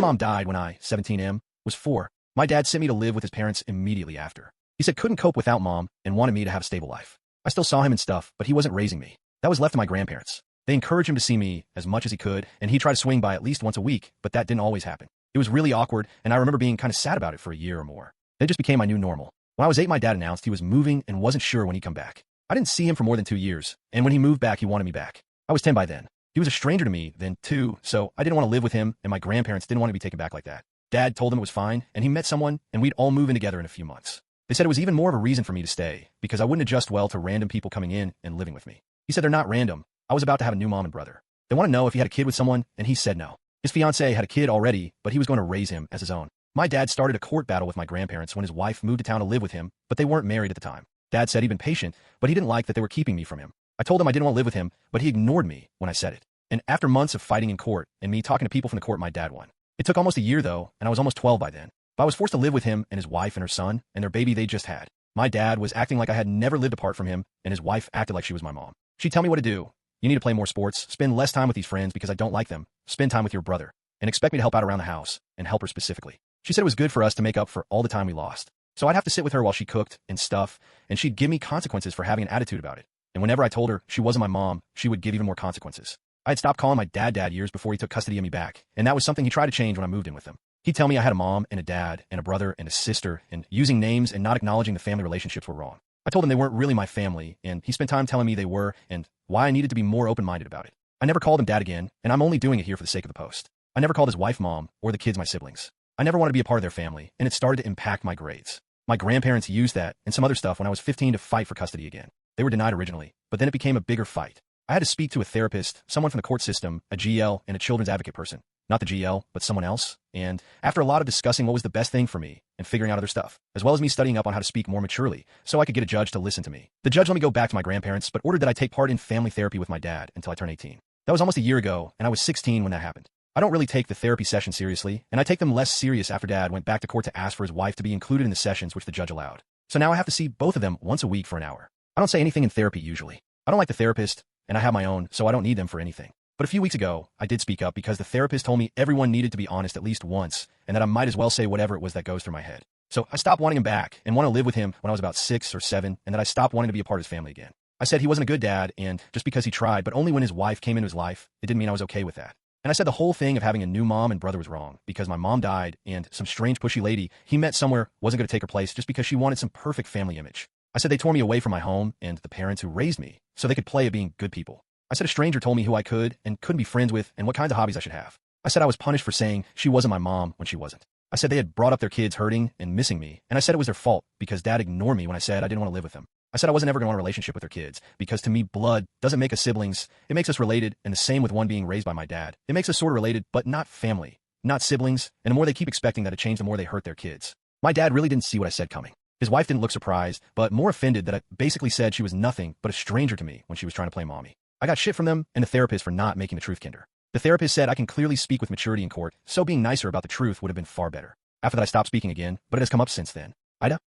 mom died when I, 17 was 4. My dad sent me to live with his parents immediately after. He said couldn't cope without mom and wanted me to have a stable life. I still saw him and stuff, but he wasn't raising me. That was left to my grandparents. They encouraged him to see me as much as he could, and he tried to swing by at least once a week, but that didn't always happen. It was really awkward, and I remember being kind of sad about it for a year or more. It just became my new normal. When I was 8, my dad announced he was moving and wasn't sure when he'd come back. I didn't see him for more than 2 years, and when he moved back, he wanted me back. I was 10 by then. He was a stranger to me then, too, so I didn't want to live with him, and my grandparents didn't want to be taken back like that. Dad told them it was fine, and he met someone, and we'd all move in together in a few months. They said it was even more of a reason for me to stay, because I wouldn't adjust well to random people coming in and living with me. He said they're not random. I was about to have a new mom and brother. They want to know if he had a kid with someone, and he said no. His fiancée had a kid already, but he was going to raise him as his own. My dad started a court battle with my grandparents when his wife moved to town to live with him, but they weren't married at the time. Dad said he'd been patient, but he didn't like that they were keeping me from him. I told him I didn't want to live with him, but he ignored me when I said it. And after months of fighting in court and me talking to people from the court, my dad won. It took almost a year, though, and I was almost 12 by then. But I was forced to live with him and his wife and her son and their baby they just had. My dad was acting like I had never lived apart from him, and his wife acted like she was my mom. She'd tell me what to do. You need to play more sports, spend less time with these friends because I don't like them, spend time with your brother, and expect me to help out around the house, and help her specifically. She said it was good for us to make up for all the time we lost. So I'd have to sit with her while she cooked and stuff, and she'd give me consequences for having an attitude about it. And whenever I told her she wasn't my mom, she would give even more consequences. I had stopped calling my dad years before he took custody of me back, and that was something he tried to change when I moved in with him. He'd tell me I had a mom and a dad and a brother and a sister, and using names and not acknowledging the family relationships were wrong. I told him they weren't really my family, and he spent time telling me they were and why I needed to be more open-minded about it. I never called him dad again, and I'm only doing it here for the sake of the post. I never called his wife mom or the kids my siblings. I never wanted to be a part of their family, and it started to impact my grades. My grandparents used that and some other stuff when I was 15 to fight for custody again. They were denied originally, but then it became a bigger fight. I had to speak to a therapist, someone from the court system, a GL, and a children's advocate person. Not the GL, but someone else. And after a lot of discussing what was the best thing for me and figuring out other stuff, as well as me studying up on how to speak more maturely so I could get a judge to listen to me, the judge let me go back to my grandparents, but ordered that I take part in family therapy with my dad until I turned 18. That was almost a year ago, and I was 16 when that happened. I don't really take the therapy sessions seriously, and I take them less serious after Dad went back to court to ask for his wife to be included in the sessions which the judge allowed. So now I have to see both of them once a week for an hour. I don't say anything in therapy usually. I don't like the therapist, and I have my own, so I don't need them for anything. But a few weeks ago, I did speak up because the therapist told me everyone needed to be honest at least once, and that I might as well say whatever it was that goes through my head. So I stopped wanting him back and want to live with him when I was about 6 or 7, and that I stopped wanting to be a part of his family again. I said he wasn't a good dad, and just because he tried, but only when his wife came into his life, it didn't mean I was okay with that. And I said the whole thing of having a new mom and brother was wrong, because my mom died, and some strange pushy lady he met somewhere wasn't going to take her place just because she wanted some perfect family image. I said they tore me away from my home and the parents who raised me, so they could play at being good people. I said a stranger told me who I could and couldn't be friends with and what kinds of hobbies I should have. I said I was punished for saying she wasn't my mom when she wasn't. I said they had brought up their kids hurting and missing me, and I said it was their fault because Dad ignored me when I said I didn't want to live with them. I said I wasn't ever going to want a relationship with their kids because to me, blood doesn't make us siblings. It makes us related, and the same with one being raised by my dad. It makes us sort of related, but not family, not siblings, and the more they keep expecting that to change, the more they hurt their kids. My dad really didn't see what I said coming. His wife didn't look surprised, but more offended that I basically said she was nothing but a stranger to me when she was trying to play mommy. I got shit from them and the therapist for not making the truth kinder. The therapist said I can clearly speak with maturity in court, so being nicer about the truth would have been far better. After that, I stopped speaking again, but it has come up since then. Ida?